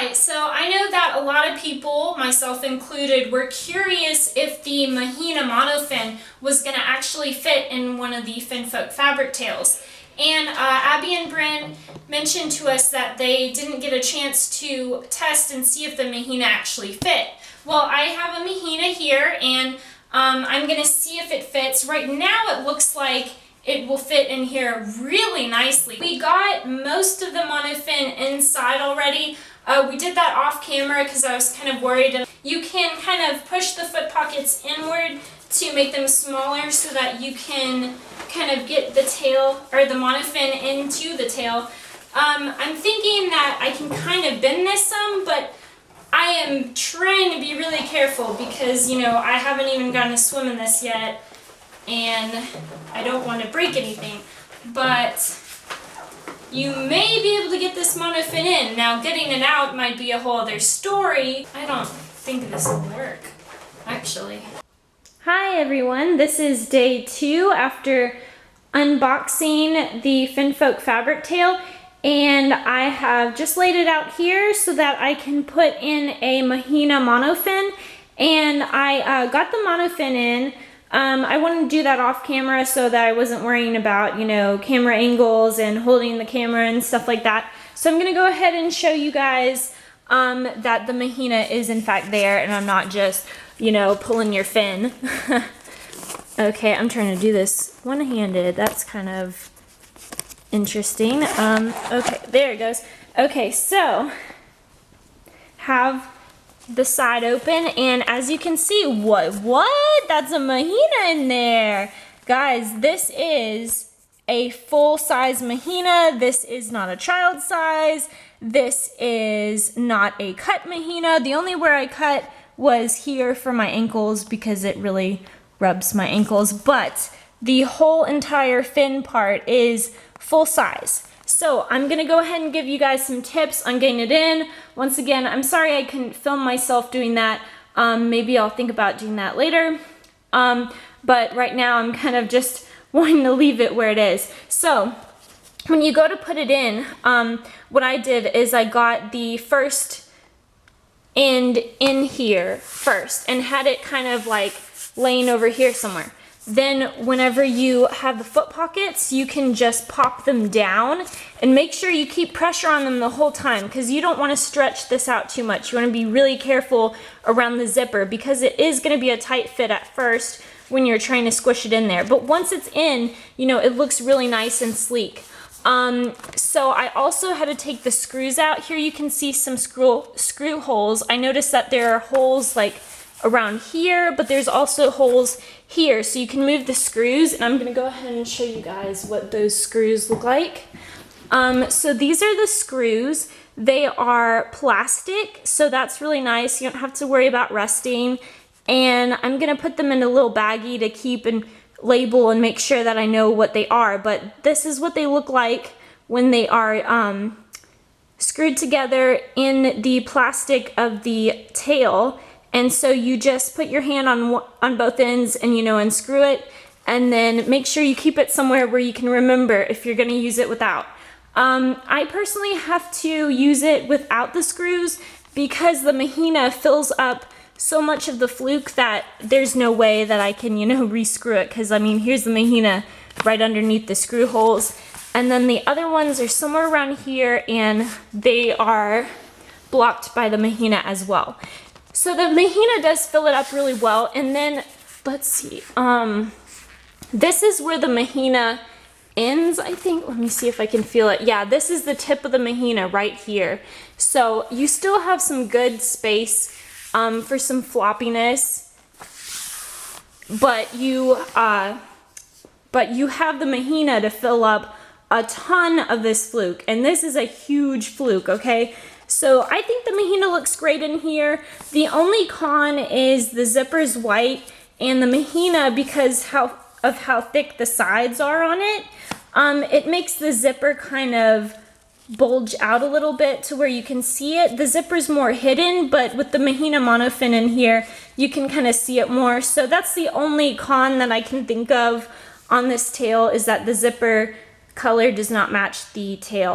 Hi, so I know that a lot of people, myself included, were curious if the MAHINA Monofin was going to actually fit in one of the Finfolk fabric tails. And Abby and Bryn mentioned to us that they didn't get a chance to test and see if the MAHINA actually fit. Well, I have a MAHINA here, and I'm going to see if it fits. Right now it looks like it will fit in here really nicely. We got most of the monofin inside already. We did that off camera because I was kind of worried. You can kind of push the foot pockets inward to make them smaller so that you can kind of get the tail or the monofin into the tail. I'm thinking that I can kind of bend this some, but I am trying to be really careful because, you know, I haven't even gotten to swim in this yet and I don't want to break anything. But you may be able to get this monofin in. Now, getting it out might be a whole other story. I don't think this will work, actually. Hi everyone, this is day 2 after unboxing the Finfolk fabric tail, and I have just laid it out here so that I can put in a MAHINA Monofin, and I got the monofin in. I wanted to do that off camera so that I wasn't worrying about, you know, camera angles and holding the camera and stuff like that. So I'm going to go ahead and show you guys that the MAHINA is in fact there and I'm not just, you know, pulling your fin. Okay, I'm trying to do this one-handed. That's kind of interesting. Okay, there it goes. Okay, so have the side open, and as you can see, what? That's a MAHINA in there. Guys, this is a full-size MAHINA. This is not a child size. This is not a cut MAHINA. The only where I cut was here for my ankles because it really rubs my ankles, but the whole entire fin part is full size. So I'm gonna go ahead and give you guys some tips on getting it in. Once again, I'm sorry I couldn't film myself doing that. Maybe I'll think about doing that later. But right now I'm kind of just wanting to leave it where it is. So when you go to put it in, what I did is I got the first end in here first and had it kind of like laying over here somewhere. Then whenever you have the foot pockets, you can just pop them down and make sure you keep pressure on them the whole time because you don't want to stretch this out too much. You want to be really careful around the zipper because it is going to be a tight fit at first when you're trying to squish it in there. But once it's in, you know, it looks really nice and sleek. So I also had to take the screws out. Here you can see some screw holes. I noticed that there are holes like around here, but there's also holes here, so you can move the screws, and I'm gonna go ahead and show you guys what those screws look like. So these are the screws. They are plastic, so that's really nice. You don't have to worry about rusting, and I'm gonna put them in a little baggie to keep and label and make sure that I know what they are, but this is what they look like when they are screwed together in the plastic of the tail. And so you just put your hand on both ends and, you know, and screw it, and then make sure you keep it somewhere where you can remember if you're going to use it without. I personally have to use it without the screws because the MAHINA fills up so much of the fluke that there's no way that I can, you know, re-screw it, because I mean, here's the MAHINA right underneath the screw holes, and then the other ones are somewhere around here and they are blocked by the MAHINA as well. So the MAHINA does fill it up really well, and then let's see, this is where the MAHINA ends, I think. Let me see if I can feel it. Yeah, this is the tip of the MAHINA right here. So you still have some good space for some floppiness, but you have the MAHINA to fill up a ton of this fluke, and this is a huge fluke, okay? So I think the MAHINA looks great in here. The only con is the zipper's white, and the MAHINA, because of how thick the sides are on it, it makes the zipper kind of bulge out a little bit to where you can see it. The zipper's more hidden, but with the MAHINA Monofin in here, you can kind of see it more. So that's the only con that I can think of on this tail, is that the zipper color does not match the tail.